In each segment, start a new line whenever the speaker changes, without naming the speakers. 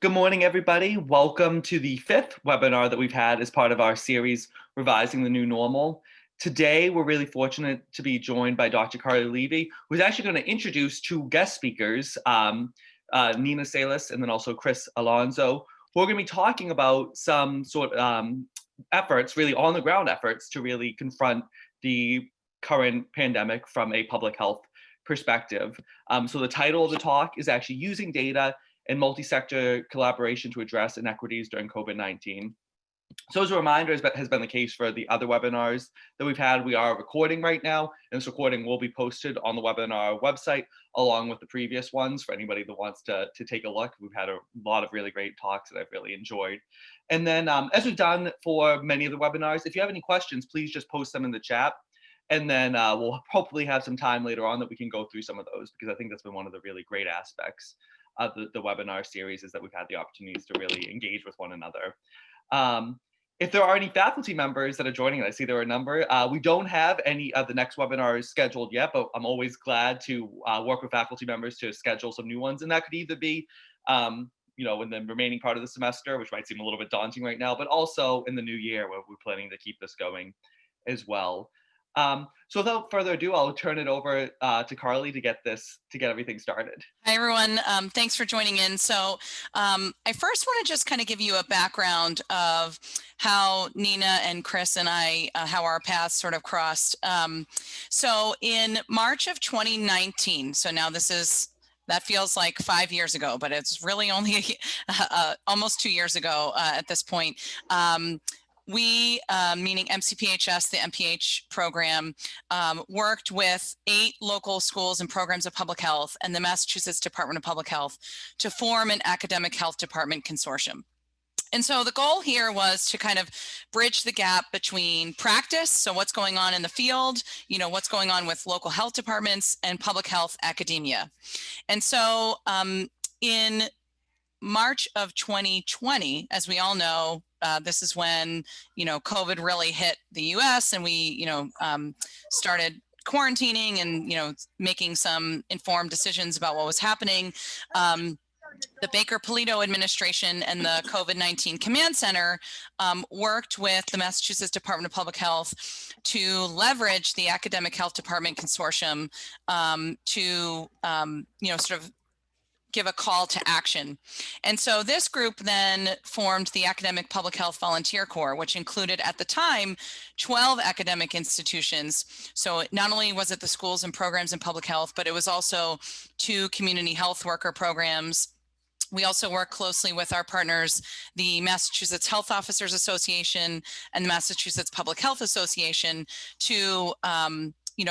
Good morning, everybody. Welcome to the fifth webinar that we've had as part of our series, Revising the New Normal. Today, we're really fortunate to be joined by Dr. Carly Levy, who's actually going to introduce two guest speakers, Nina Salas and then also Chris Alonso, who are going to be talking about some sort of efforts, really on-the-ground efforts to really confront the current pandemic from a public health perspective. So the title of the talk is actually Using Data and Multi-Sector Collaboration to Address Inequities During COVID-19. So as a reminder, as has been the case for the other webinars that we've had, we are recording right now, and this recording will be posted on the webinar website along with the previous ones for anybody that wants to take a look. We've had a lot of really great talks that I've really enjoyed. And then as we've done for many of the webinars, if you have any questions, please just post them in the chat. And then we'll hopefully have some time later on that we can go through some of those, because I think that's been one of the really great aspects of the webinar series, is that we've had the opportunities to really engage with one another. If there are any faculty members that are joining, I see there are a number. We don't have any of the next webinars scheduled yet, but I'm always glad to work with faculty members to schedule some new ones. And that could either be in the remaining part of the semester, which might seem a little bit daunting right now, but also in the new year where we're planning to keep this going as well. So without further ado, I'll turn it over to Carly to get everything started.
Hi, everyone. Thanks for joining in. So I first want to just kind of give you a background of how Nina and Chris and I, how our paths sort of crossed. So in March of 2019, so now that feels like 5 years ago, but it's really only almost 2 years ago at this point. We, meaning MCPHS, the MPH program, worked with 8 local schools and programs of public health and the Massachusetts Department of Public Health to form an academic health department consortium. And so the goal here was to kind of bridge the gap between practice, so what's going on in the field, what's going on with local health departments, and public health academia. And so in March of 2020, as we all know, this is when, COVID really hit the US and we, started quarantining and, making some informed decisions about what was happening. The Baker-Polito administration and the COVID-19 Command Center worked with the Massachusetts Department of Public Health to leverage the Academic Health Department Consortium to, sort of give a call to action. And so this group then formed the Academic Public Health Volunteer Corps, which included at the time 12 academic institutions. So not only was it the schools and programs in public health, but it was also 2 community health worker programs. We also work closely with our partners, the Massachusetts Health Officers Association and the Massachusetts Public Health Association, to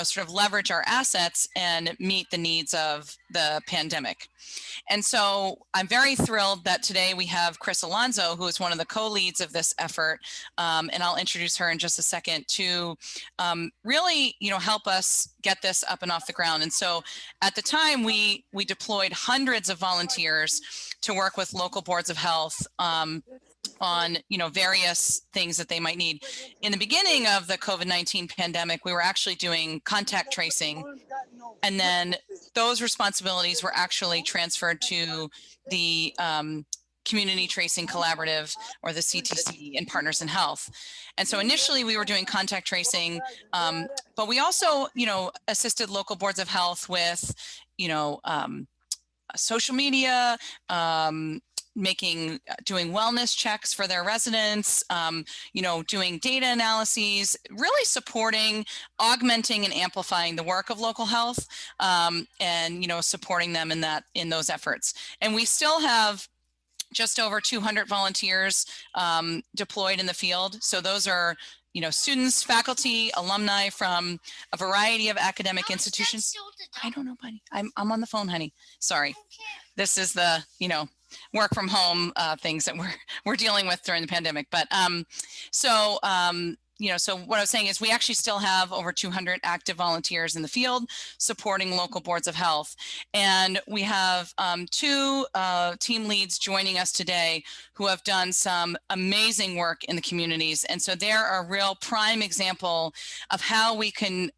sort of leverage our assets and meet the needs of the pandemic. And so I'm very thrilled that today we have Chris Alonso, who is one of the co-leads of this effort, and I'll introduce her in just a second, to really, help us get this up and off the ground. And so at the time, we deployed hundreds of volunteers to work with local boards of health on various things that they might need. In the beginning of the COVID-19 pandemic, we were actually doing contact tracing, and then those responsibilities were actually transferred to the Community Tracing Collaborative, or the CTC, and Partners in Health. And so initially we were doing contact tracing, but we also assisted local boards of health with social media, doing wellness checks for their residents, doing data analyses, really supporting, augmenting, and amplifying the work of local health, and supporting them in those efforts. And we still have just over 200 volunteers deployed in the field. So those are students, faculty, alumni from a variety of academic institutions. I don't know, buddy. I'm on the phone, honey. Sorry. This is the work from home things that we're dealing with during the pandemic. But so what I was saying is we actually still have over 200 active volunteers in the field supporting local boards of health. And we have 2 team leads joining us today who have done some amazing work in the communities. And so they're a real prime example of how we can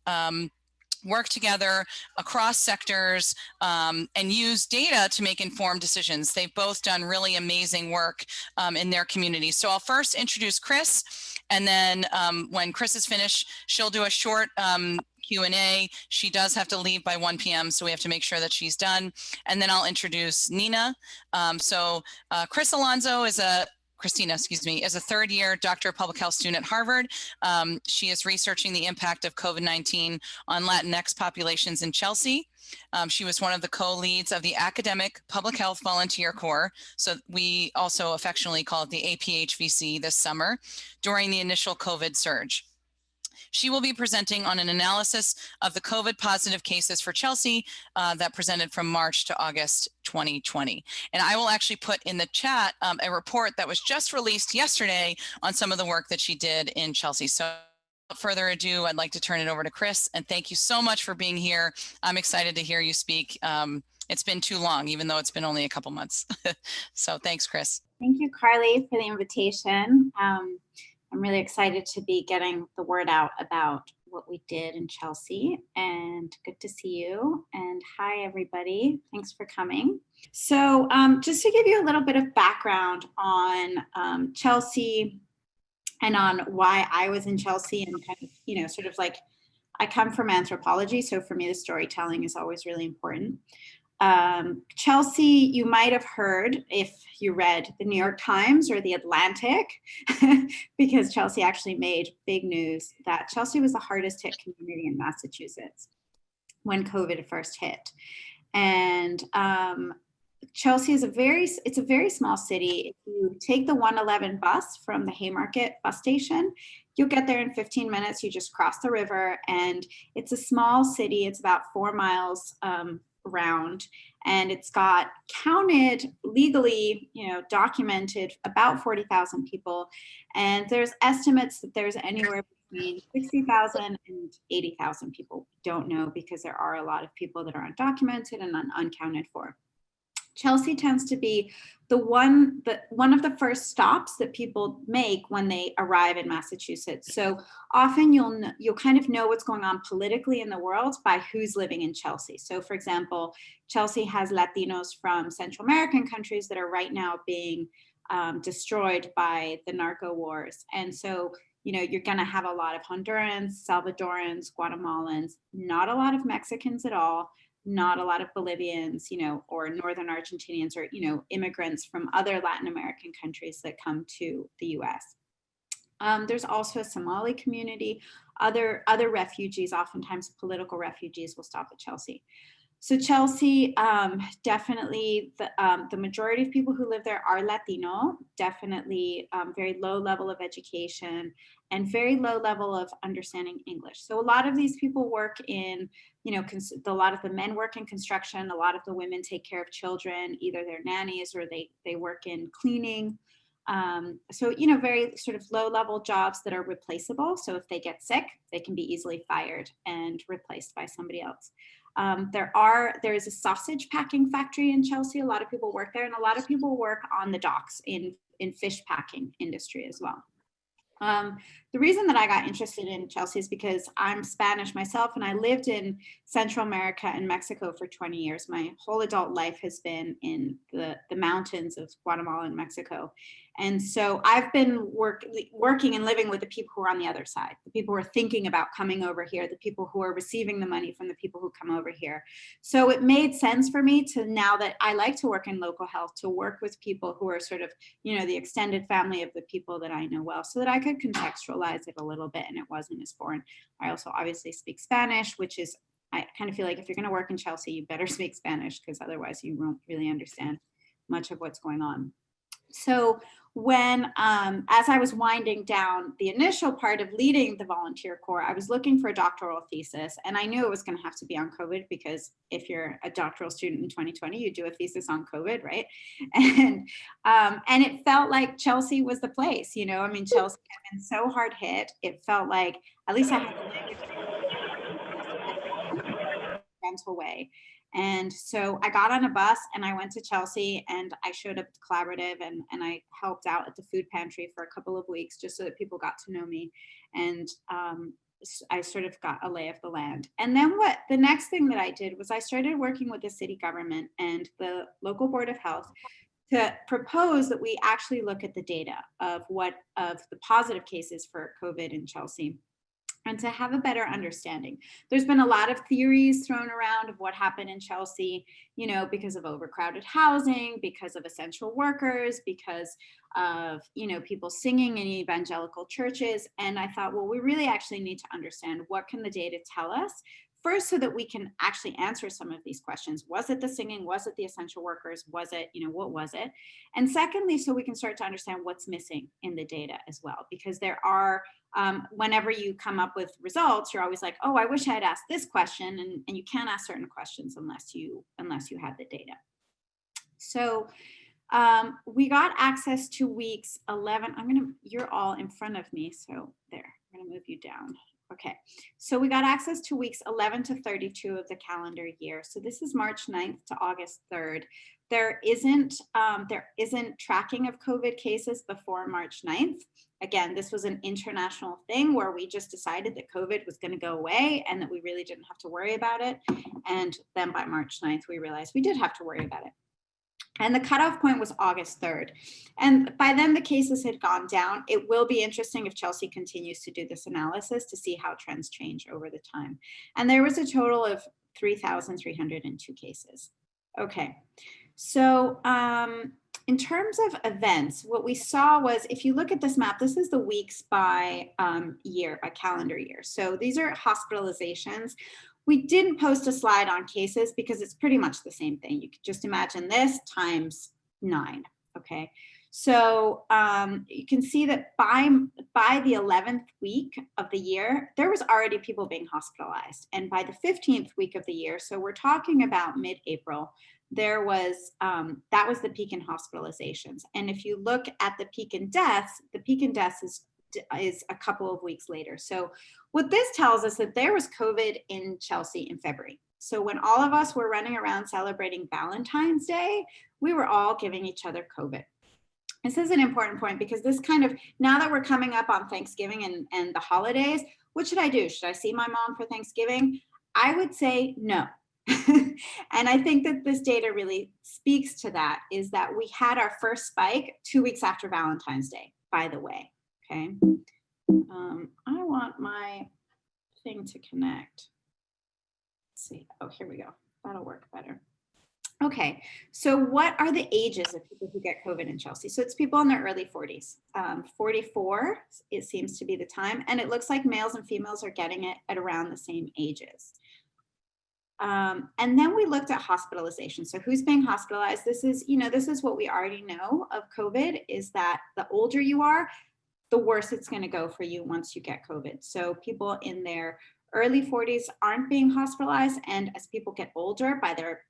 work together across sectors and use data to make informed decisions. They've both done really amazing work in their communities. So I'll first introduce Chris, and then when Chris is finished, she'll do a short Q&A. She does have to leave by 1 p.m., so we have to make sure that she's done. And then I'll introduce Nina. Chris Alonso is Christina, excuse me, is a third-year Doctor of Public Health student at Harvard. She is researching the impact of COVID-19 on Latinx populations in Chelsea. She was one of the co-leads of the Academic Public Health Volunteer Corps, so we also affectionately call it the APHVC, this summer during the initial COVID surge. She will be presenting on an analysis of the COVID positive cases for Chelsea that presented from March to August 2020. And I will actually put in the chat a report that was just released yesterday on some of the work that she did in Chelsea. So without further ado, I'd like to turn it over to Chris. And thank you so much for being here. I'm excited to hear you speak. It's been too long, even though it's been only a couple months. So thanks, Chris.
Thank you, Carly, for the invitation. I'm really excited to be getting the word out about what we did in Chelsea, and good to see you. And hi, everybody. Thanks for coming. So just to give you a little bit of background on Chelsea and on why I was in Chelsea, and kind of, sort of like, I come from anthropology. So for me, the storytelling is always really important. Chelsea, you might have heard if you read the New York Times or the Atlantic, because Chelsea actually made big news that Chelsea was the hardest hit community in Massachusetts when COVID first hit. And Chelsea is a very small city. If you take the 111 bus from the Haymarket bus station, you'll get there in 15 minutes. You just cross the river, and it's a small city. It's about 4 miles around, and it's got counted legally, documented about 40,000 people. And there's estimates that there's anywhere between 60,000 and 80,000 people. Don't know, because there are a lot of people that are undocumented and unaccounted for. Chelsea tends to be one of the first stops that people make when they arrive in Massachusetts. So often you'll kind of know what's going on politically in the world by who's living in Chelsea. So for example, Chelsea has Latinos from Central American countries that are right now being destroyed by the narco wars. And so, you're going to have a lot of Hondurans, Salvadorans, Guatemalans, not a lot of Mexicans at all, not a lot of Bolivians, or Northern Argentinians, or, immigrants from other Latin American countries that come to the US. There's also a Somali community. Other refugees, oftentimes political refugees, will stop at Chelsea. So Chelsea, definitely the majority of people who live there are Latino, definitely very low level of education and very low level of understanding English. So a lot of these people work in, a lot of the men work in construction, a lot of the women take care of children, either they're nannies or they work in cleaning. So, very sort of low level jobs that are replaceable. So if they get sick, they can be easily fired and replaced by somebody else. There is a sausage packing factory in Chelsea. A lot of people work there, and a lot of people work on the docks in fish packing industry as well. The reason that I got interested in Chelsea is because I'm Spanish myself, and I lived in Central America and Mexico for 20 years. My whole adult life has been in the mountains of Guatemala and Mexico. And so I've been working and living with the people who are on the other side, the people who are thinking about coming over here, the people who are receiving the money from the people who come over here. So it made sense for me to, now that I like to work in local health, to work with people who are sort of, the extended family of the people that I know well, so that I could contextualize it a little bit and it wasn't as foreign. I also obviously speak Spanish, which is, I kind of feel like if you're going to work in Chelsea, you better speak Spanish, because otherwise you won't really understand much of what's going on. So when, as I was winding down the initial part of leading the volunteer corps, I was looking for a doctoral thesis, and I knew it was going to have to be on COVID, because if you're a doctoral student in 2020, you do a thesis on COVID, right? And it felt like Chelsea was the place, Chelsea had been so hard hit. It felt like at least I had the language in a gentle way. And so I got on a bus and I went to Chelsea, and I showed up at the collaborative, and I helped out at the food pantry for a couple of weeks, just so that people got to know me. And I sort of got a lay of the land. And then the next thing that I did was I started working with the city government and the local board of health to propose that we actually look at the data of the positive cases for COVID in Chelsea, and to have a better understanding. There's been a lot of theories thrown around of what happened in Chelsea, because of overcrowded housing, because of essential workers, because of, people singing in evangelical churches. And I thought, well, we really actually need to understand what can the data tell us. First, so that we can actually answer some of these questions. Was it the singing? Was it the essential workers? Was it, what was it? And secondly, so we can start to understand what's missing in the data as well, because there are, whenever you come up with results, you're always like, oh, I wish I had asked this question, and you can't ask certain questions unless you had the data. So we got access to weeks 11. You're all in front of me, so there, I'm gonna move you down. Okay, so we got access to weeks 11 to 32 of the calendar year. So this is March 9th to August 3rd. There isn't tracking of COVID cases before March 9th. Again, this was an international thing where we just decided that COVID was going to go away and that we really didn't have to worry about it. And then by March 9th, we realized we did have to worry about it. And the cutoff point was August 3rd. And by then the cases had gone down. It will be interesting if Chelsea continues to do this analysis to see how trends change over the time. And there was a total of 3,302 cases. Okay, so in terms of events, what we saw was, if you look at this map, this is the weeks by year, by calendar year. So these are hospitalizations. We didn't post a slide on cases because it's pretty much the same thing. You could just imagine this times 9, okay? So you can see that by the 11th week of the year, there was already people being hospitalized. And by the 15th week of the year, so we're talking about mid-April, there was, that was the peak in hospitalizations. And if you look at the peak in deaths is a couple of weeks later. So what this tells us that there was COVID in Chelsea in February. So when all of us were running around celebrating Valentine's Day, we were all giving each other COVID. This is an important point because this kind of, now that we're coming up on Thanksgiving and the holidays, what should I do? Should I see my mom for Thanksgiving? I would say no. And I think that this data really speaks to that, is that we had our first spike 2 weeks after Valentine's Day, by the way. Okay, I want my thing to connect. Let's see. Oh, here we go. That'll work better. Okay, so what are the ages of people who get COVID in Chelsea? So it's people in their early 40s. 44, it seems to be the time. And it looks like males and females are getting it at around the same ages. And then we looked at hospitalization. So who's being hospitalized? This is what we already know of COVID, is that the older you are, the worse it's going to go for you once you get COVID. So people in their early 40s aren't being hospitalized. And as people get older, by their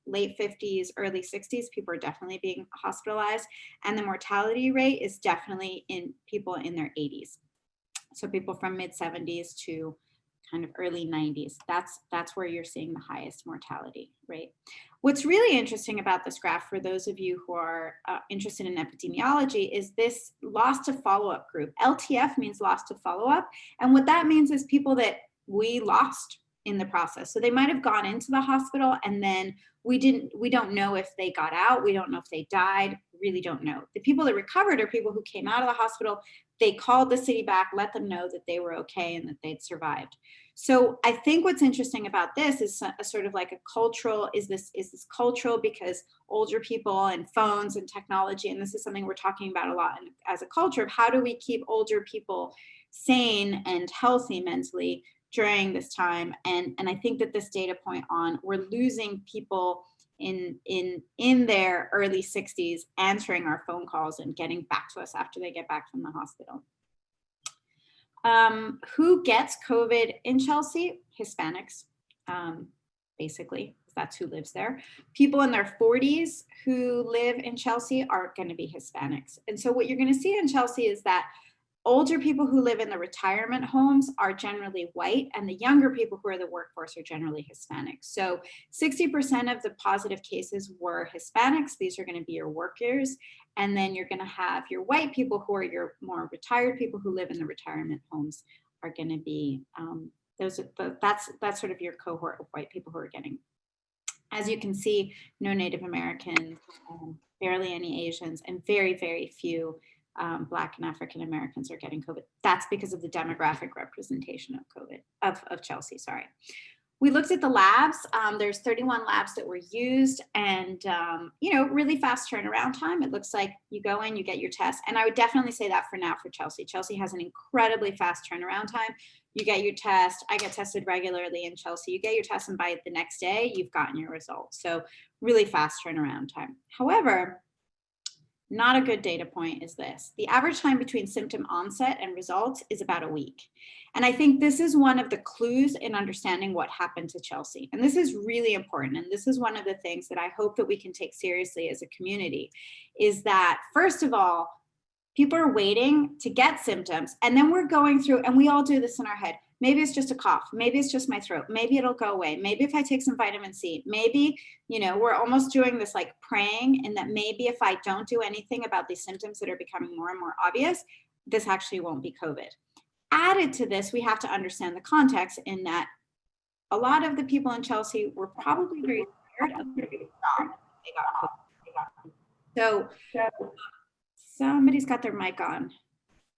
late 50s, early 60s, people are definitely being hospitalized. And the mortality rate is definitely in people in their 80s. So people from mid 70s to kind of early 90s. That's where you're seeing the highest mortality rate. What's really interesting about this graph, for those of you who are interested in epidemiology, is this loss to follow-up group. LTF means loss to follow-up. And what that means is people that we lost in the process. So they might have gone into the hospital and then we don't know if they got out. We don't know if they died. Really don't know. The people that recovered are people who came out of the hospital. They called the city back, let them know that they were okay and that they'd survived. So I think what's interesting about this is a sort of like a cultural, is this cultural because older people and phones and technology, and this is something we're talking about a lot as a culture, of how do we keep older people sane and healthy mentally during this time. And I think that this data point on, we're losing people in their early 60s answering our phone calls and getting back to us after they get back from the hospital. Who gets COVID in Chelsea? Hispanics, basically, that's who lives there. People in their 40s who live in Chelsea are going to be Hispanics. And so what you're going to see in Chelsea is that older people who live in the retirement homes are generally white, and the younger people who are the workforce are generally Hispanic. So 60% of the positive cases were Hispanics. These are going to be your workers. And then you're going to have your white people who are your more retired people who live in the retirement homes are going to be, that's sort of your cohort of white people who are getting. As you can see, no Native Americans, barely any Asians, and very, very few Black and African Americans are getting COVID. That's because of the demographic representation of COVID, of Chelsea, sorry. We looked at the labs. There's 31 labs that were used, and really fast turnaround time. It looks like you go in, you get your test, and I would definitely say that for now for Chelsea. Chelsea has an incredibly fast turnaround time. You get your test. I get tested regularly in Chelsea. You get your test, and by the next day, you've gotten your results. So really fast turnaround time. However, not a good data point is this. The average time between symptom onset and results is about a week. And I think this is one of the clues in understanding what happened to Chelsea. And this is really important. And this is one of the things that I hope that we can take seriously as a community, is that, first of all, people are waiting to get symptoms. And then we're going through, and we all do this in our head. Maybe it's just a cough. Maybe it's just my throat. Maybe it'll go away. Maybe if I take some vitamin C, maybe, we're almost doing this like praying, and that maybe if I don't do anything about these symptoms that are becoming more and more obvious, this actually won't be COVID. Added to this, we have to understand the context in that a lot of the people in Chelsea were probably very scared of their job. They got COVID. So somebody's got their mic on.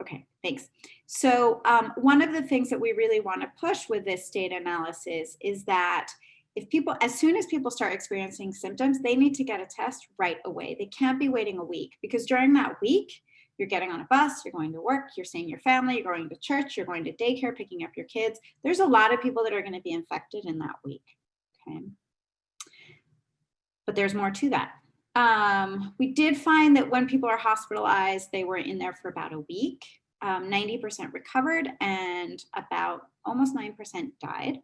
Okay, thanks. So one of the things that we really want to push with this data analysis is that if people, as soon as people start experiencing symptoms, they need to get a test right away. They can't be waiting a week, because during that week, you're getting on a bus, you're going to work, you're seeing your family, you're going to church, you're going to daycare, picking up your kids. There's a lot of people that are going to be infected in that week, okay? But there's more to that. We did find that when people are hospitalized, they were in there for about a week. 90% recovered, and about almost 9% died.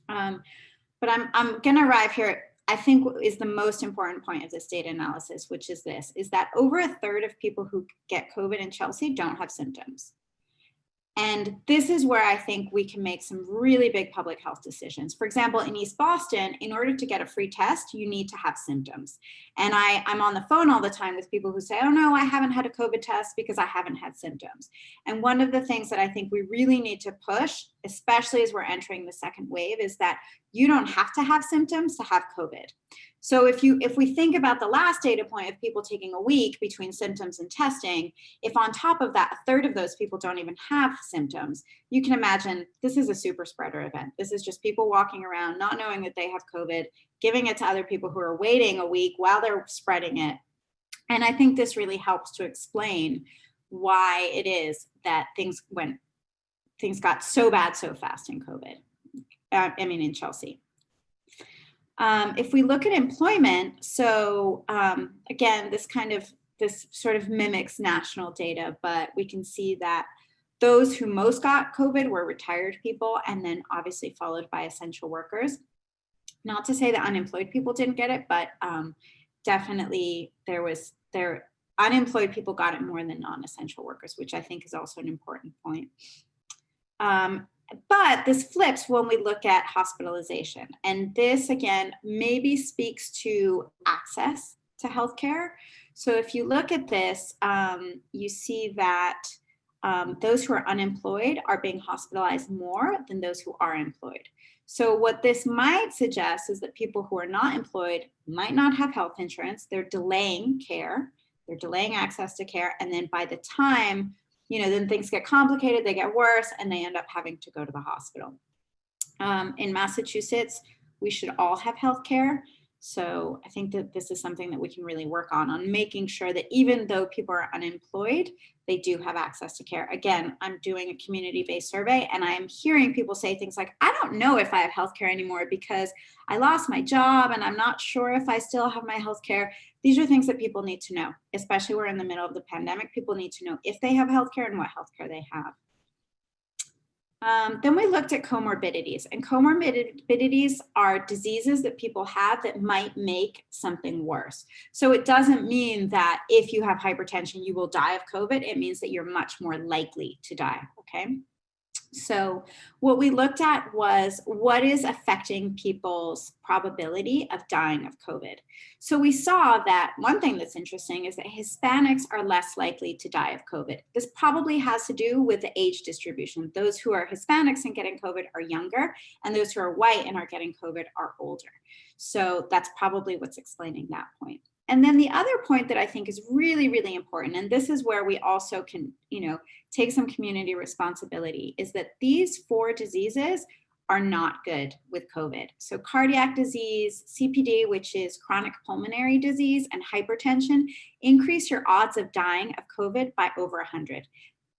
But I'm going to arrive here, I think, is the most important point of this data analysis, which is this, is that over a third of people who get COVID in Chelsea don't have symptoms. And this is where I think we can make some really big public health decisions. For example, in East Boston, in order to get a free test, you need to have symptoms. And I'm on the phone all the time with people who say, oh no, I haven't had a COVID test because I haven't had symptoms. And one of the things that I think we really need to push, especially as we're entering the second wave, is that you don't have to have symptoms to have COVID. So if we think about the last data point of people taking a week between symptoms and testing, if on top of that, a third of those people don't even have symptoms, you can imagine this is a super spreader event. This is just people walking around, not knowing that they have COVID, giving it to other people who are waiting a week while they're spreading it. And I think this really helps to explain why it is that things got so bad so fast in COVID. In Chelsea. If we look at employment, so again, this sort of mimics national data, but we can see that those who most got COVID were retired people, and then obviously followed by essential workers. Not to say that unemployed people didn't get it, but definitely unemployed people got it more than non-essential workers, which I think is also an important point. But this flips when we look at hospitalization. And this, again, maybe speaks to access to healthcare. So if you look at this, you see that those who are unemployed are being hospitalized more than those who are employed. So what this might suggest is that people who are not employed might not have health insurance. They're delaying care. They're delaying access to care. And then by the time then things get complicated, they get worse, and they end up having to go to the hospital. In Massachusetts, we should all have health care. So I think that this is something that we can really work on making sure that even though people are unemployed, they do have access to care. Again, I'm doing a community-based survey, and I'm hearing people say things like, I don't know if I have health care anymore because I lost my job and I'm not sure if I still have my health care. These are things that people need to know, especially we're in the middle of the pandemic. People need to know if they have health care and what health care they have. Then we looked at comorbidities, and comorbidities are diseases that people have that might make something worse. So it doesn't mean that if you have hypertension, you will die of COVID. It means that you're much more likely to die, okay? So what we looked at was what is affecting people's probability of dying of COVID. So we saw that one thing that's interesting is that Hispanics are less likely to die of COVID. This probably has to do with the age distribution. Those who are Hispanics and getting COVID are younger, and those who are white and are getting COVID are older. So that's probably what's explaining that point. And then the other point that I think is really, really important, and this is where we also can, take some community responsibility, is that these 4 diseases are not good with COVID. So cardiac disease, CPD, which is chronic pulmonary disease, and hypertension increase your odds of dying of COVID by over 100.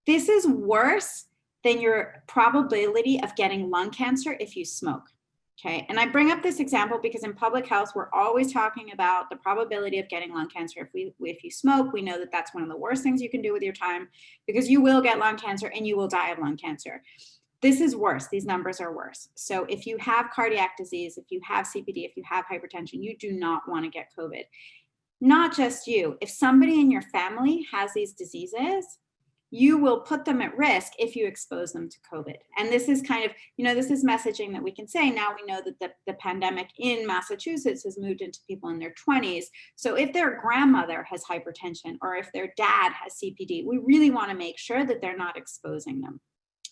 This is worse than your probability of getting lung cancer if you smoke. Okay, and I bring up this example because in public health, we're always talking about the probability of getting lung cancer. If you smoke, we know that that's one of the worst things you can do with your time, because you will get lung cancer and you will die of lung cancer. This is worse. These numbers are worse. So if you have cardiac disease, if you have CPD, if you have hypertension, you do not want to get COVID. Not just you. If somebody in your family has these diseases, you will put them at risk if you expose them to COVID. And this is kind of, this is messaging that we can say. Now we know that the pandemic in Massachusetts has moved into people in their 20s. So if their grandmother has hypertension or if their dad has CPD, we really want to make sure that they're not exposing them.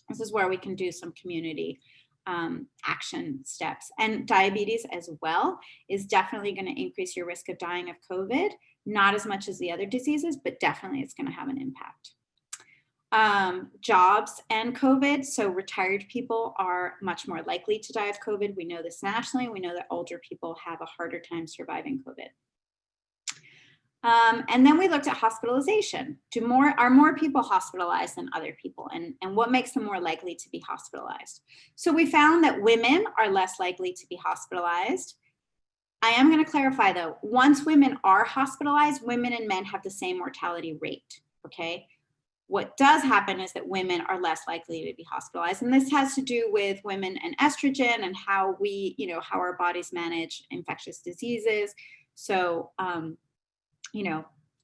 This is where we can do some community action steps. And diabetes as well is definitely going to increase your risk of dying of COVID, not as much as the other diseases, but definitely it's going to have an impact. Jobs and COVID. So retired people are much more likely to die of COVID. We know this nationally. We know that older people have a harder time surviving COVID. And then we looked at hospitalization. Are more people hospitalized than other people? And what makes them more likely to be hospitalized? So we found that women are less likely to be hospitalized. I am going to clarify though, once women are hospitalized, women and men have the same mortality rate, okay? What does happen is that women are less likely to be hospitalized. And this has to do with women and estrogen and how we, how our bodies manage infectious diseases. So,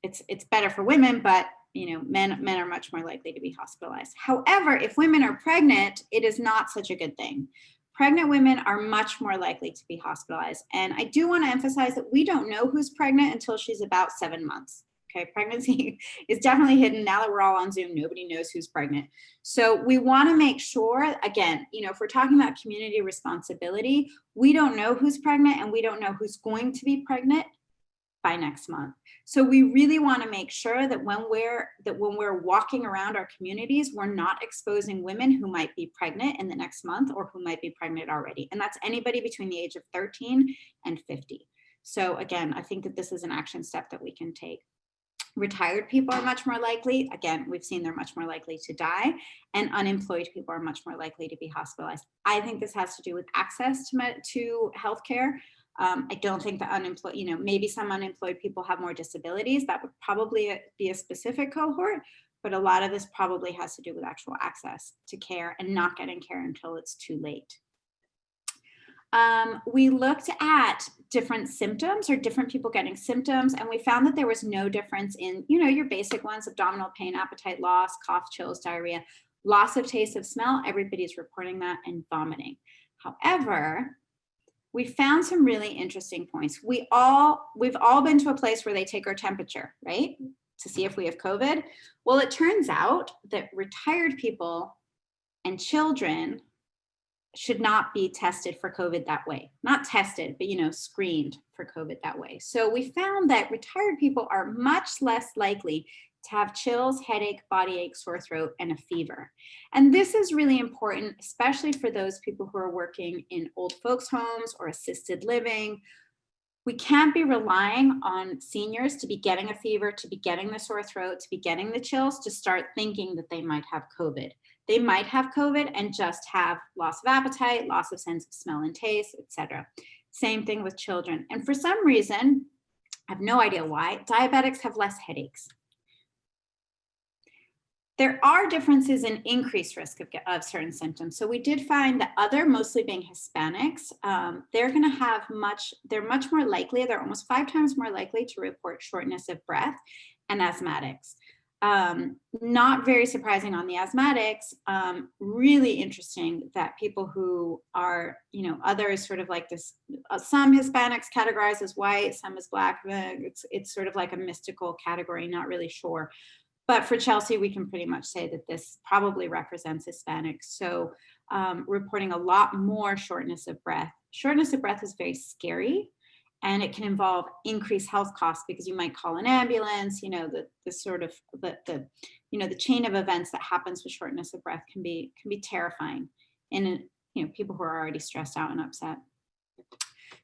it's better for women, but, men are much more likely to be hospitalized. However, if women are pregnant, it is not such a good thing. Pregnant women are much more likely to be hospitalized. And I do want to emphasize that we don't know who's pregnant until she's about 7 months. Okay, pregnancy is definitely hidden. Now that we're all on Zoom, nobody knows who's pregnant. So we want to make sure, again, if we're talking about community responsibility, we don't know who's pregnant and we don't know who's going to be pregnant by next month. So we really want to make sure that when we're walking around our communities, we're not exposing women who might be pregnant in the next month or who might be pregnant already. And that's anybody between the age of 13 and 50. So again, I think that this is an action step that we can take. Retired people are much more likely. Again, we've seen they're much more likely to die, and unemployed people are much more likely to be hospitalized. I think this has to do with access to healthcare. I don't think the unemployed, maybe some unemployed people have more disabilities. That would probably be a specific cohort, but a lot of this probably has to do with actual access to care and not getting care until it's too late. We looked at different symptoms or different people getting symptoms, and we found that there was no difference in, your basic ones: abdominal pain, appetite loss, cough, chills, diarrhea, loss of taste of smell. Everybody's reporting that, and vomiting. However, we found some really interesting points. We've all been to a place where they take our temperature, right, to see if we have COVID. Well, it turns out that retired people and children should not be tested for COVID that way. Not tested, but screened for COVID that way. So we found that retired people are much less likely to have chills, headache, body ache, sore throat, and a fever. And this is really important, especially for those people who are working in old folks' homes or assisted living. We can't be relying on seniors to be getting a fever, to be getting the sore throat, to be getting the chills, to start thinking that they might have COVID. They might have COVID and just have loss of appetite, loss of sense of smell and taste, etc. Same thing with children. And for some reason, I have no idea why, diabetics have less headaches. There are differences in increased risk of certain symptoms. So we did find that mostly being Hispanics, they're much more likely, they're almost 5 times more likely to report shortness of breath, and asthmatics. Not very surprising on the asthmatics. Really interesting that people who are, others sort of like this, some Hispanics categorized as white, some as black. It's sort of like a mystical category, not really sure. But for Chelsea, we can pretty much say that this probably represents Hispanics. So reporting a lot more shortness of breath. Shortness of breath is very scary. And it can involve increased health costs because you might call an ambulance. The sort of the chain of events that happens with shortness of breath can be terrifying in people who are already stressed out and upset.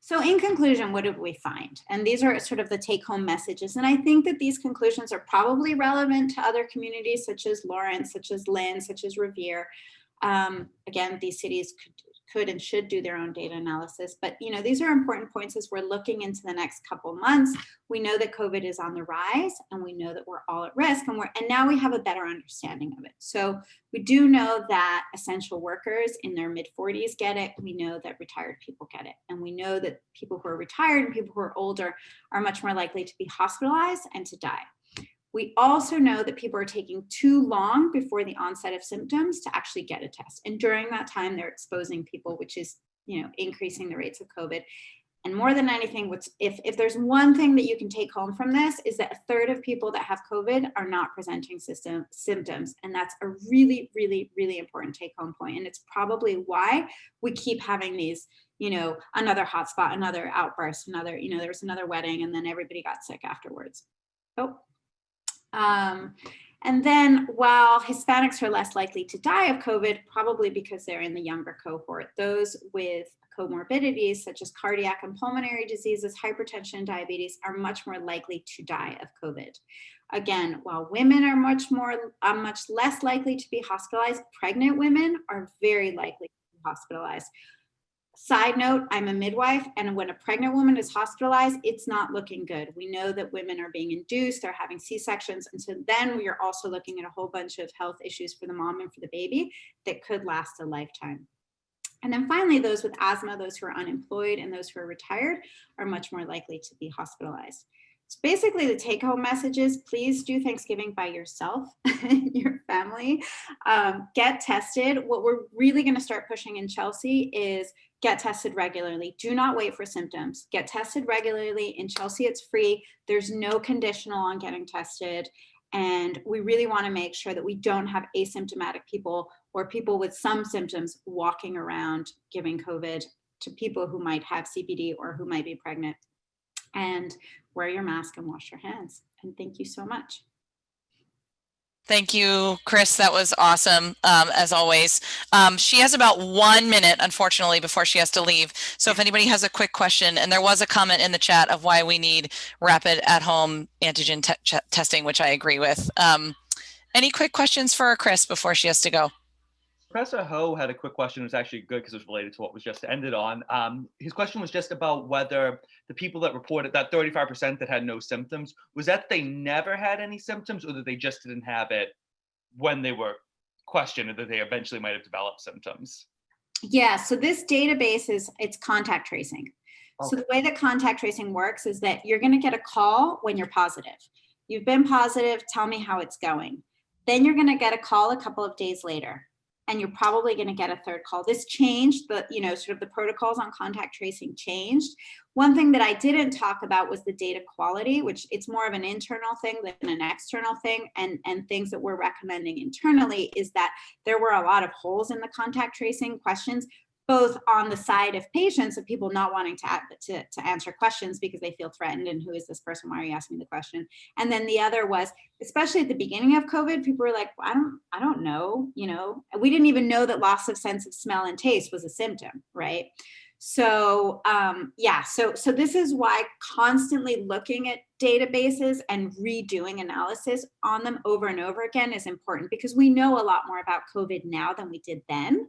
So in conclusion, what did we find? And these are sort of the take-home messages. And I think that these conclusions are probably relevant to other communities such as Lawrence, such as Lynn, such as Revere. Again, these cities could and should do their own data analysis. But these are important points as we're looking into the next couple months. We know that COVID is on the rise, and we know that we're all at risk, and now we have a better understanding of it. So we do know that essential workers in their mid-40s get it. We know that retired people get it. And we know that people who are retired and people who are older are much more likely to be hospitalized and to die. We also know that people are taking too long before the onset of symptoms to actually get a test. And during that time, they're exposing people, which is, increasing the rates of COVID. And more than anything, if there's one thing that you can take home from this is that a third of people that have COVID are not presenting symptoms. And that's a really, really, really important take home point. And it's probably why we keep having these, another hotspot, another outburst, there was another wedding and then everybody got sick afterwards. And then while Hispanics are less likely to die of COVID, probably because they're in the younger cohort, those with comorbidities such as cardiac and pulmonary diseases, hypertension, and diabetes are much more likely to die of COVID. Again, while women are much less likely to be hospitalized, pregnant women are very likely to be hospitalized. Side note, I'm a midwife, and when a pregnant woman is hospitalized, it's not looking good. We know that women are being induced, they're having C-sections, and so then we are also looking at a whole bunch of health issues for the mom and for the baby that could last a lifetime. And then finally, those with asthma, those who are unemployed, and those who are retired are much more likely to be hospitalized. So basically the take-home message is please do Thanksgiving by yourself and your family. Get tested. What we're really going to start pushing in Chelsea is get tested regularly. Do not wait for symptoms. Get tested regularly. In Chelsea, it's free. There's no conditional on getting tested. And we really want to make sure that we don't have asymptomatic people or people with some symptoms walking around giving COVID to people who might have CPD or who might be pregnant. And wear your mask and wash your hands. And thank you so much.
Thank you, Chris. That was awesome, as always. She has about 1 minute, unfortunately, before she has to leave. So if anybody has a quick question, and there was a comment in the chat of why we need rapid at-home antigen testing, which I agree with. Any quick questions for Chris before she has to go?
Professor Ho had a quick question. It was actually good because it was related to what was just ended on. His question was just about whether the people that reported that 35% that had no symptoms, was that they never had any symptoms or that they just didn't have it when they were questioned, or that they eventually might have developed symptoms?
Yeah, so this database it's contact tracing. Okay. So the way that contact tracing works is that you're going to get a call when you're positive. You've been positive, tell me how it's going. Then you're going to get a call a couple of days later. And you're probably going to get a third call. This changed, sort of the protocols on contact tracing changed. One thing that I didn't talk about was the data quality, which it's more of an internal thing than an external thing. And things that we're recommending internally is that there were a lot of holes in the contact tracing questions, both on the side of patients, of people not wanting to answer questions because they feel threatened and who is this person, why are you asking me the question? And then the other was, especially at the beginning of COVID, people were like, well, I don't know, we didn't even know that loss of sense of smell and taste was a symptom, right? So so this is why constantly looking at databases and redoing analysis on them over and over again is important, because we know a lot more about COVID now than we did then.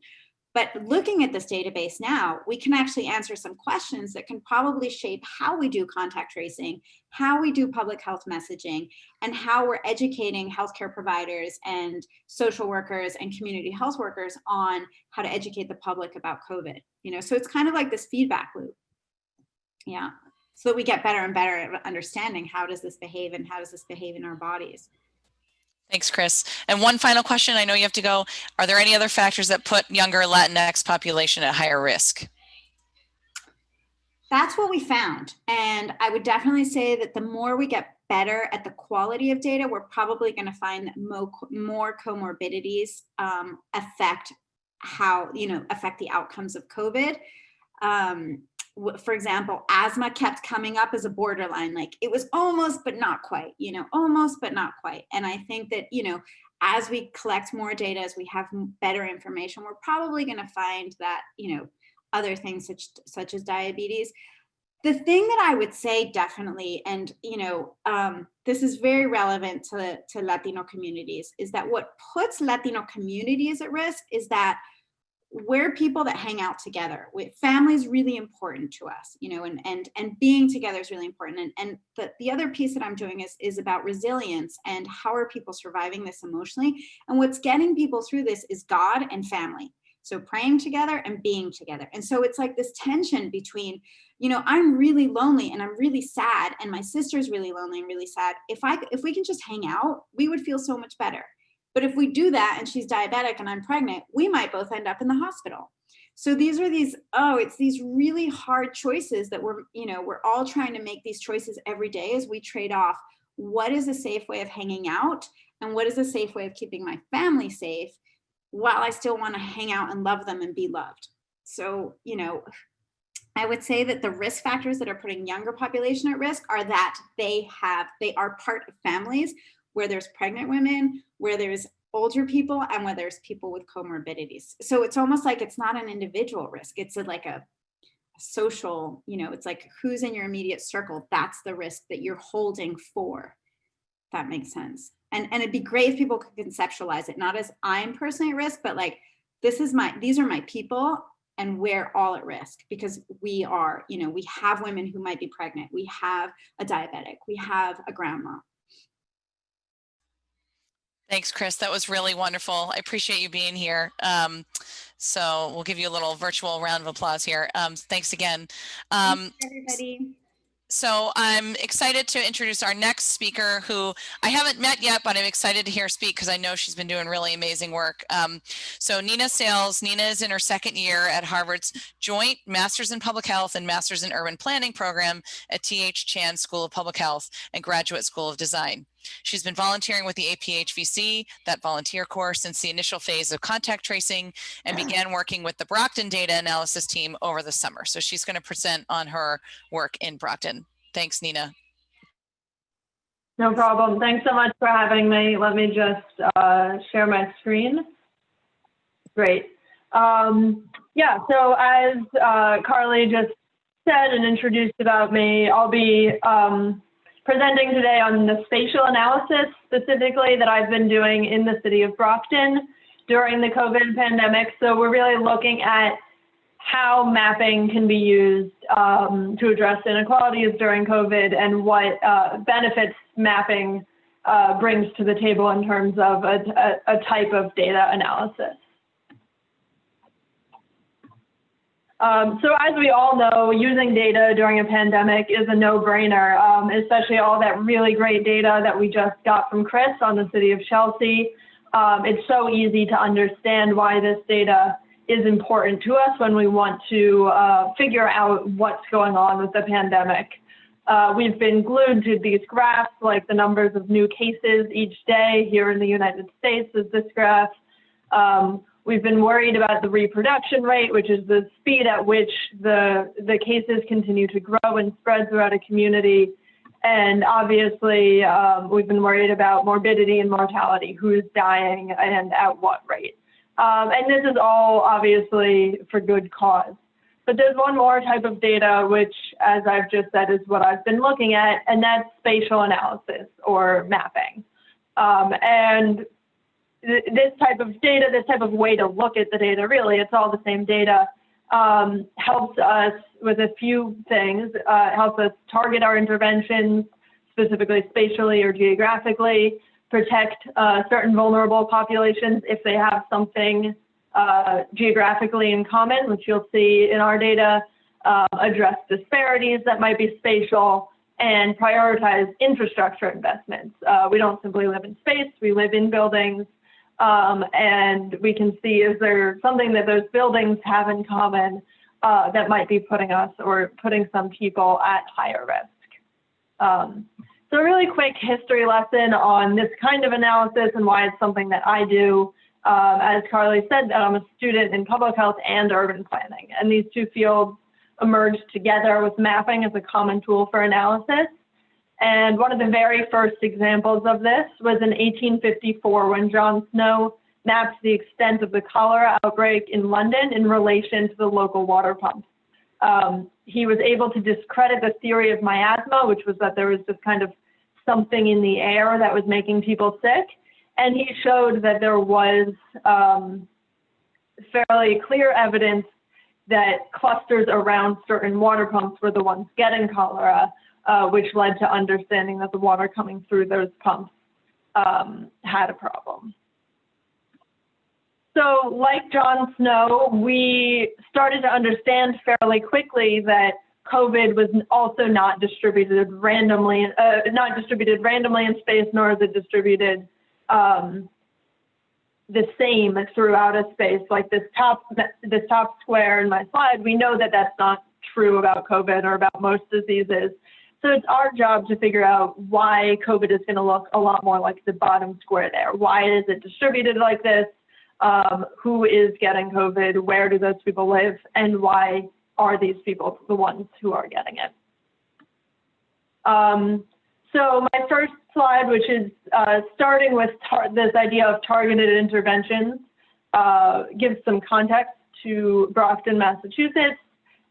But looking at this database now, we can actually answer some questions that can probably shape how we do contact tracing, how we do public health messaging, and how we're educating healthcare providers and social workers and community health workers on how to educate the public about COVID. So it's kind of like this feedback loop. Yeah, so that we get better and better at understanding how does this behave and how does this behave in our bodies.
Thanks, Chris. And one final question, I know you have to go. Are there any other factors that put younger Latinx population at higher risk?
That's what we found. And I would definitely say that the more we get better at the quality of data, we're probably going to find that more comorbidities affect affect the outcomes of COVID. For example, asthma kept coming up as a borderline, like it was almost, but not quite, almost, but not quite. And I think that, as we collect more data, as we have better information, we're probably going to find that, other things such as diabetes. The thing that I would say definitely, and this is very relevant to Latino communities, is that what puts Latino communities at risk is that we're people that hang out together. Family is really important to us, and being together is really important. And the other piece that I'm doing is about resilience and how are people surviving this emotionally. And what's getting people through this is God and family. So praying together and being together. And so it's like this tension between, I'm really lonely and I'm really sad, and my sister's really lonely and really sad. If we can just hang out, we would feel so much better. But if we do that and she's diabetic and I'm pregnant, we might both end up in the hospital. So it's these really hard choices that we're all trying to make these choices every day as we trade off what is a safe way of hanging out and what is a safe way of keeping my family safe while I still want to hang out and love them and be loved. So, I would say that the risk factors that are putting younger population at risk are that they are part of families where there's pregnant women, where there's older people, and where there's people with comorbidities. So it's almost like it's not an individual risk. It's like a social, it's like who's in your immediate circle. That's the risk that you're holding for. If that makes sense. And it'd be great if people could conceptualize it, not as I'm personally at risk, but like, these are my people and we're all at risk because we are, we have women who might be pregnant. We have a diabetic, we have a grandma.
Thanks, Chris. That was really wonderful. I appreciate you being here. So we'll give you a little virtual round of applause here. Thanks again.
Thanks, everybody.
So I'm excited to introduce our next speaker, who I haven't met yet, but I'm excited to hear her speak because I know she's been doing really amazing work. So Nina Sales. Nina is in her second year at Harvard's Joint Masters in Public Health and Masters in Urban Planning program at T.H. Chan School of Public Health and Graduate School of Design. She's been volunteering with the APHVC, that volunteer corps, since the initial phase of contact tracing, and began working with the Brockton data analysis team over the summer. So she's going to present on her work in Brockton. Thanks, Nina.
No problem. Thanks so much for having me. Let me just share my screen. Great. Yeah, so as Carly just said and introduced about me, I'll be presenting today on the spatial analysis specifically that I've been doing in the city of Brockton during the COVID pandemic. So we're really looking at how mapping can be used to address inequalities during COVID and what benefits mapping brings to the table in terms of a type of data analysis. So as we all know, using data during a pandemic is a no-brainer, especially all that really great data that we just got from Chris on the city of Chelsea. It's so easy to understand why this data is important to us when we want to figure out what's going on with the pandemic. We've been glued to these graphs, like the numbers of new cases each day here in the United States is this graph. We've been worried about the reproduction rate, which is the speed at which the cases continue to grow and spread throughout a community. And obviously, we've been worried about morbidity and mortality, who's dying and at what rate. And this is all obviously for good cause. But there's one more type of data, which, as I've just said, is what I've been looking at, and that's spatial analysis or mapping. And this type of data, this type of way to look at the data, really, it's all the same data, helps us with a few things. Helps us target our interventions, specifically spatially or geographically, protect certain vulnerable populations if they have something geographically in common, which you'll see in our data, address disparities that might be spatial, and prioritize infrastructure investments. We don't simply live in space, we live in buildings, and we can see, is there something that those buildings have in common that might be putting us or putting some people at higher risk. So a really quick history lesson on this kind of analysis and why it's something that I do. As Carly said, I'm a student in public health and urban planning, and these two fields emerged together with mapping as a common tool for analysis. And one of the very first examples of this was in 1854 when John Snow mapped the extent of the cholera outbreak in London in relation to the local water pumps. He was able to discredit the theory of miasma, which was that there was this kind of something in the air that was making people sick. And he showed that there was fairly clear evidence that clusters around certain water pumps were the ones getting cholera, which led to understanding that the water coming through those pumps had a problem. So like John Snow, we started to understand fairly quickly that COVID was also not distributed randomly in space, nor is it distributed the same throughout a space. Like this top square in my slide, we know that that's not true about COVID or about most diseases. So it's our job to figure out why COVID is going to look a lot more like the bottom square there. Why is it distributed like this? Who is getting COVID? Where do those people live? And why are these people the ones who are getting it? So my first slide, which is starting with this idea of targeted interventions, gives some context to Brockton, Massachusetts.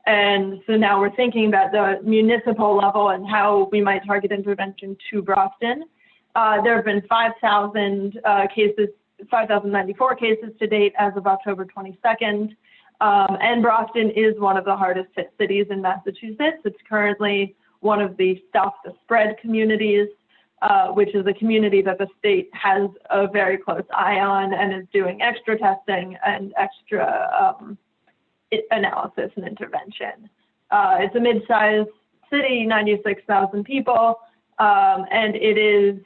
And so now we're thinking about the municipal level and how we might target intervention to Brockton. There have been 5,094 cases to date as of October 22nd. And Brockton is one of the hardest hit cities in Massachusetts. It's currently one of the Stop the Spread communities, which is a community that the state has a very close eye on and is doing extra testing and extra analysis and intervention. It's a mid-sized city, 96,000 people, and it is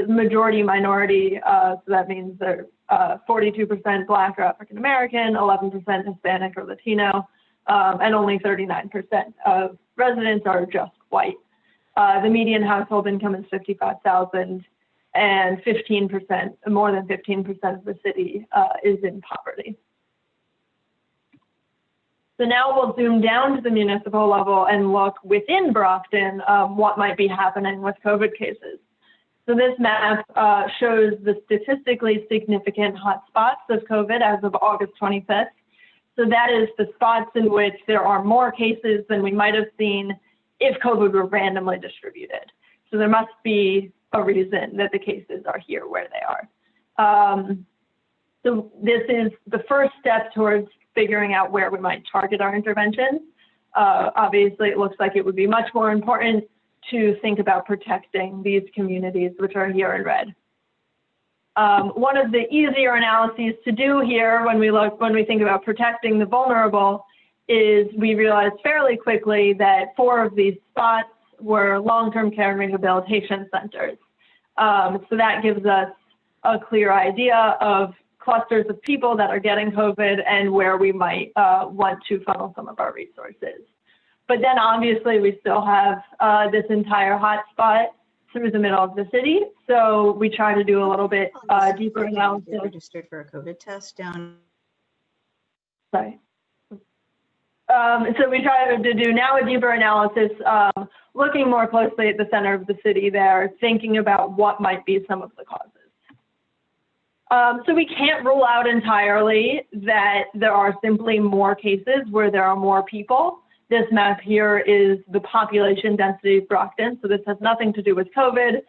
majority minority, so that means they're 42% Black or African American, 11% Hispanic or Latino, and only 39% of residents are just white. The median household income is $55,000, and more than 15% of the city is in poverty. So now we'll zoom down to the municipal level and look within Brockton what might be happening with COVID cases. So this map shows the statistically significant hotspots of COVID as of August 25th. So that is the spots in which there are more cases than we might have seen if COVID were randomly distributed. So there must be a reason that the cases are here where they are. So this is the first step towards figuring out where we might target our interventions. Obviously, it looks like it would be much more important to think about protecting these communities, which are here in red. One of the easier analyses to do here when we think about protecting the vulnerable is we realized fairly quickly that 4 of these spots were long-term care and rehabilitation centers. So that gives us a clear idea of clusters of people that are getting COVID and where we might want to funnel some of our resources. But then obviously we still have this entire hotspot through the middle of the city. So we try to do a little bit deeper analysis.
Registered for a COVID test down.
Sorry. So we try to do now a deeper analysis, looking more closely at the center of the city there, thinking about what might be some of the causes. So we can't rule out entirely that there are simply more cases where there are more people. This map here is the population density of Brockton. So this has nothing to do with COVID.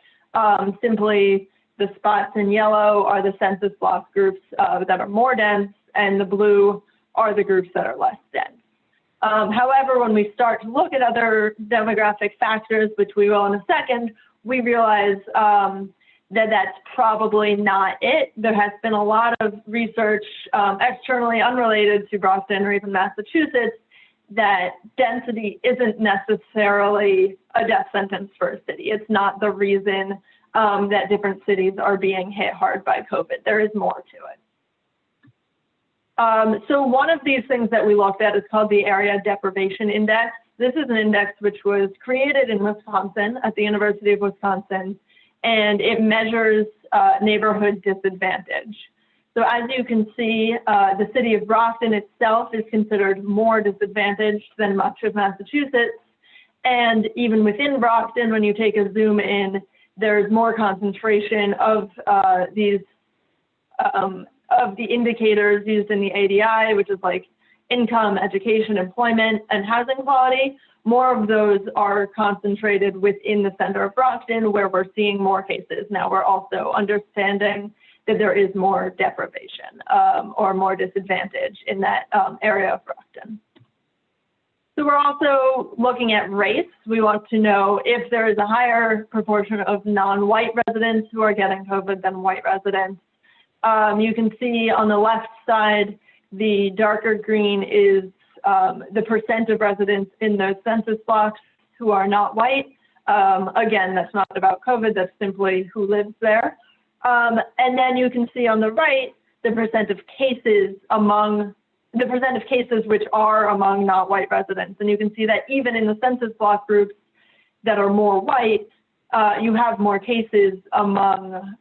Simply the spots in yellow are the census block groups that are more dense, and the blue are the groups that are less dense. However, when we start to look at other demographic factors, which we will in a second, we realize that that's probably not it. There has been a lot of research externally unrelated to Brockton or even Massachusetts that density isn't necessarily a death sentence for a city. It's not the reason that different cities are being hit hard by COVID. There is more to it. So one of these things that we looked at is called the Area Deprivation Index. This is an index which was created in Wisconsin at the University of Wisconsin, and it measures neighborhood disadvantage. So as you can see, the city of Brockton itself is considered more disadvantaged than much of Massachusetts. And even within Brockton, when you take a zoom in, there's more concentration of the indicators used in the ADI, which is like income, education, employment, and housing quality. More of those are concentrated within the center of Brockton, where we're seeing more cases. Now we're also understanding that there is more deprivation or more disadvantage in that area of Brockton. So we're also looking at race. We want to know if there is a higher proportion of non-white residents who are getting COVID than white residents. You can see on the left side, the darker green is the percent of residents in those census blocks who are not white. Again, that's not about COVID, that's simply who lives there. And then you can see on the right, the percent of cases which are among not white residents. And you can see that even in the census block groups that are more white, you have more cases among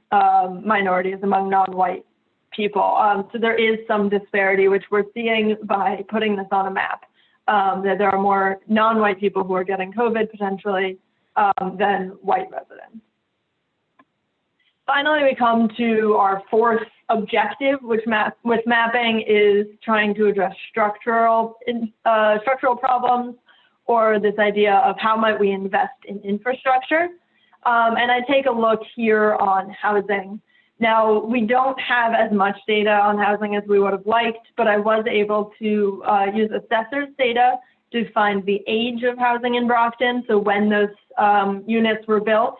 minorities, among non-white people. So there is some disparity, which we're seeing by putting this on a map, that there are more non-white people who are getting COVID potentially than white residents. Finally, we come to our fourth objective, which with mapping is trying to address structural problems, or this idea of how might we invest in infrastructure. And I take a look here on housing. Now, we don't have as much data on housing as we would have liked, but I was able to use assessors data to find the age of housing in Brockton, so when those units were built.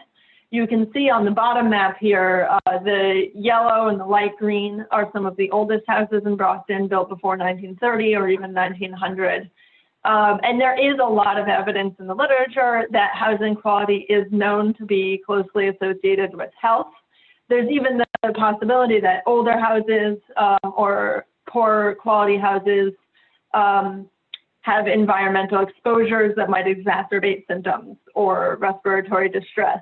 You can see on the bottom map here, the yellow and the light green are some of the oldest houses in Brockton built before 1930 or even 1900. And there is a lot of evidence in the literature that housing quality is known to be closely associated with health. There's even the possibility that older houses or poor quality houses have environmental exposures that might exacerbate symptoms or respiratory distress,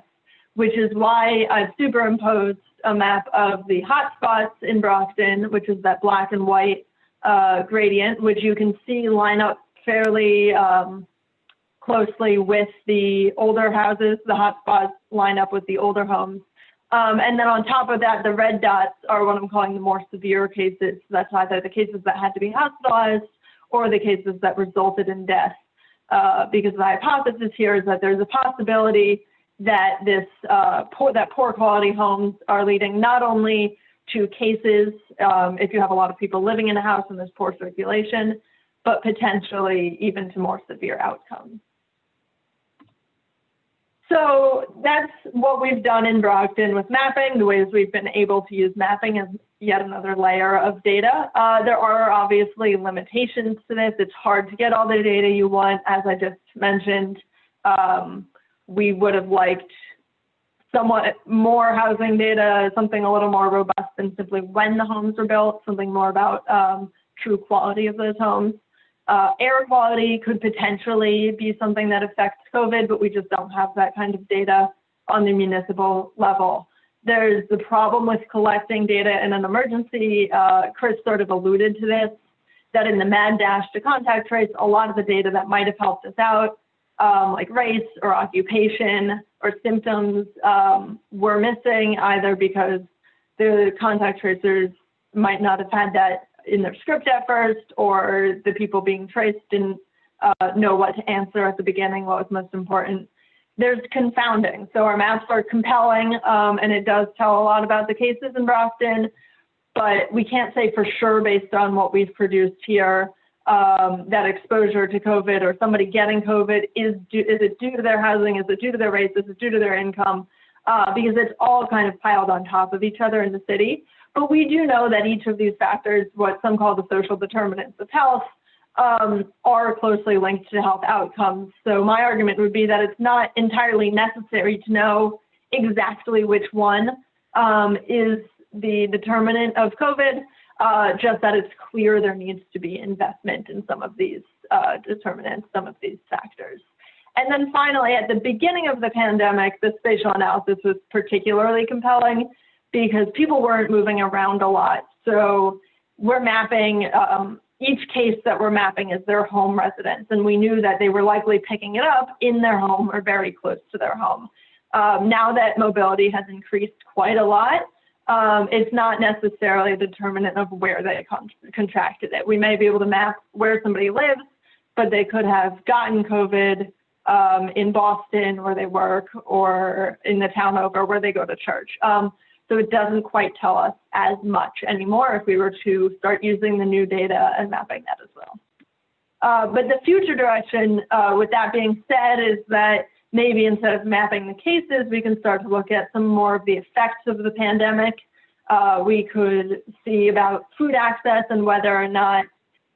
which is why I've superimposed a map of the hotspots in Brockton, which is that black and white gradient, which you can see line up fairly closely with the older houses. The hotspots line up with the older homes. And then on top of that, the red dots are what I'm calling the more severe cases. So that's either the cases that had to be hospitalized or the cases that resulted in death. Because the hypothesis here is that there's a possibility that poor quality homes are leading not only to cases, if you have a lot of people living in a house and there's poor circulation, but potentially even to more severe outcomes. So that's what we've done in Brockton with mapping, the ways we've been able to use mapping as yet another layer of data. There are obviously limitations to this. It's hard to get all the data you want, as I just mentioned. We would have liked somewhat more housing data, something a little more robust than simply when the homes were built, something more about true quality of those homes. Air quality could potentially be something that affects COVID, but we just don't have that kind of data on the municipal level. There's the problem with collecting data in an emergency. Chris sort of alluded to this, that in the mad dash to contact trace, a lot of the data that might have helped us out, like race or occupation or symptoms, were missing, either because the contact tracers might not have had that in their script at first, or the people being traced didn't know what to answer at the beginning, what was most important. There's confounding. So our maps are compelling, and it does tell a lot about the cases in Brockton, but we can't say for sure based on what we've produced here that exposure to COVID or somebody getting COVID, is it due to their housing? Is it due to their race? Is it due to their income? Because it's all kind of piled on top of each other in the city. But we do know that each of these factors, what some call the social determinants of health, are closely linked to health outcomes. So my argument would be that it's not entirely necessary to know exactly which one is the determinant of COVID, just that it's clear there needs to be investment in some of these determinants, some of these factors. And then finally, at the beginning of the pandemic, the spatial analysis was particularly compelling because people weren't moving around a lot. So we're mapping, each case that we're mapping is their home residence, and we knew that they were likely picking it up in their home or very close to their home. Now that mobility has increased quite a lot, it's not necessarily a determinant of where they contracted it. We may be able to map where somebody lives, but they could have gotten COVID in Boston where they work or in the town over where they go to church. So it doesn't quite tell us as much anymore if we were to start using the new data and mapping that as well. But the future direction, with that being said, is that maybe instead of mapping the cases, we can start to look at some more of the effects of the pandemic. We could see about food access and whether or not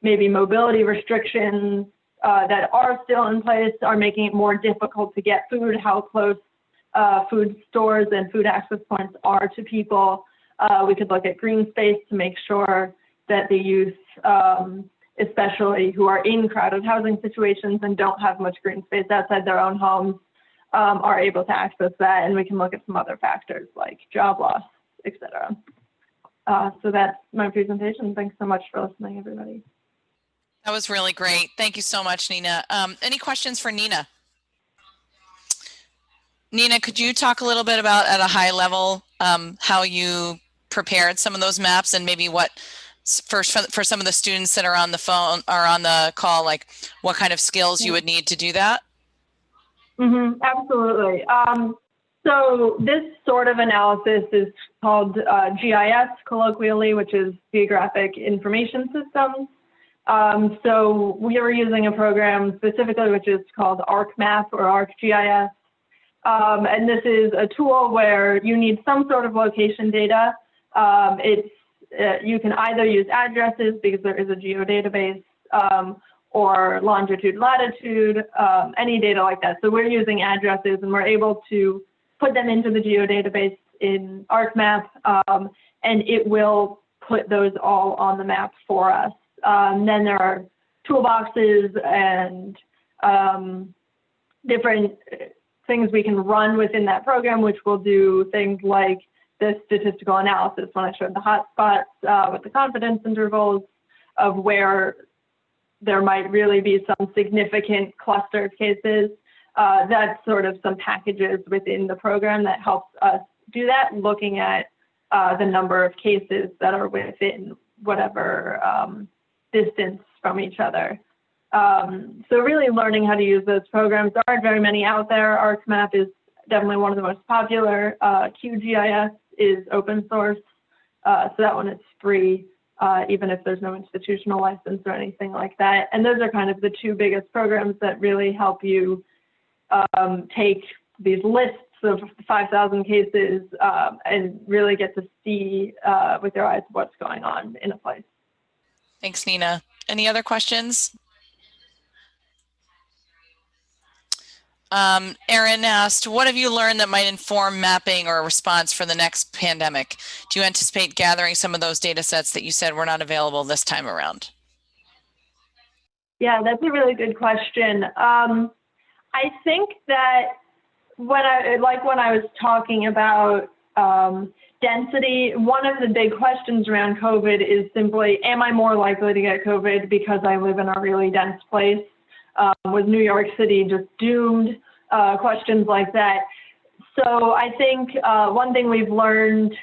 maybe mobility restrictions that are still in place are making it more difficult to get food, how close food stores and food access points are to people. We could look at green space to make sure that the youth, especially who are in crowded housing situations and don't have much green space outside their own homes, are able to access that. And we can look at some other factors like job loss, et cetera. So that's my presentation. Thanks so much for listening, everybody.
That was really great. Thank you so much, Nina. Any questions for Nina? Nina, could you talk a little bit about, at a high level, how you prepared some of those maps and maybe what, for some of the students that are on the phone or on the call, like what kind of skills you would need to do that?
Absolutely. So this sort of analysis is called GIS colloquially, which is Geographic Information Systems. So we are using a program specifically, which is called ArcMap or ArcGIS. And this is a tool where you need some sort of location data. You can either use addresses because there is a geodatabase, or longitude, latitude, any data like that. So we're using addresses and we're able to put them into the geodatabase in ArcMap, and it will put those all on the map for us. Then there are toolboxes and different things we can run within that program, which will do things like the statistical analysis when I showed the hotspots with the confidence intervals of where there might really be some significant clustered cases. That's sort of some packages within the program that helps us do that, looking at the number of cases that are within whatever distance from each other. So really learning how to use those programs. There aren't very many out there. ArcMap is definitely one of the most popular. QGIS is open source, so that one is free, even if there's no institutional license or anything like that. And those are kind of the two biggest programs that really help you take these lists of 5,000 cases and really get to see with your eyes what's going on in a place.
Thanks, Nina. Any other questions? Erin asked, what have you learned that might inform mapping or response for the next pandemic? Do you anticipate gathering some of those data sets that you said were not available this time around?
Yeah, that's a really good question. I think that when I was talking about density, one of the big questions around COVID is simply, am I more likely to get COVID because I live in a really dense place? Was New York City just doomed? Questions like that. So I think one thing we've learned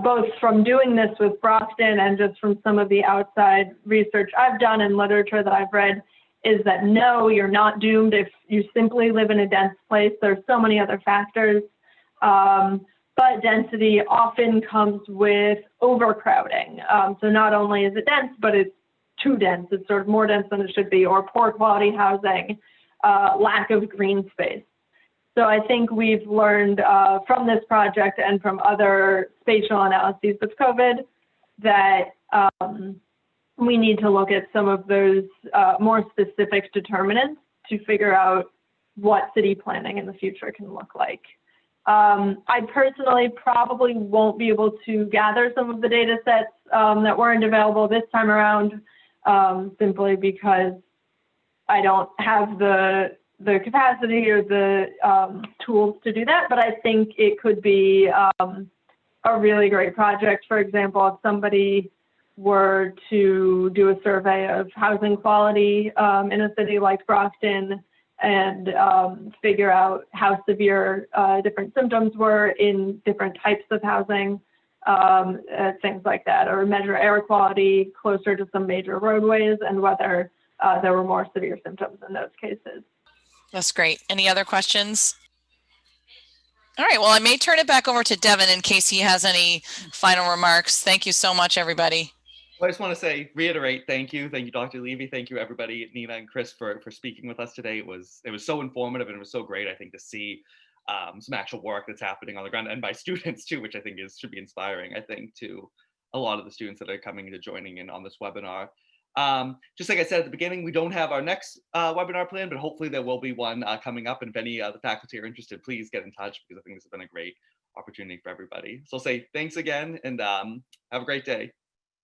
both from doing this with Brockton and just from some of the outside research I've done and literature that I've read is that no, you're not doomed if you simply live in a dense place. There's so many other factors. But density often comes with overcrowding. So not only is it dense, but it's too dense. It's sort of more dense than it should be, or poor quality housing, lack of green space. So I think we've learned from this project and from other spatial analyses of COVID that we need to look at some of those more specific determinants to figure out what city planning in the future can look like. I personally probably won't be able to gather some of the data sets that weren't available this time around, simply because I don't have the capacity or the tools to do that, but I think it could be a really great project. For example, if somebody were to do a survey of housing quality in a city like Brockton and figure out how severe different symptoms were in different types of housing, things like that, or measure air quality closer to some major roadways and whether there were more severe symptoms in those cases.
That's great. Any other questions? All right, well, I may turn it back over to Devin in case he has any final remarks. Thank you so much, everybody.
I just want to reiterate, thank you, Dr. Levy, thank you, everybody, Nina and Chris, for speaking with us today. It was so informative and it was so great, I think, to see some actual work that's happening on the ground and by students too, which I think should be inspiring, I think, to a lot of the students that are coming into joining in on this webinar. Just like I said at the beginning, we don't have our next webinar plan, but hopefully there will be one coming up. And if any of the faculty are interested, please get in touch because I think this has been a great opportunity for everybody. So I'll say thanks again and have a great day.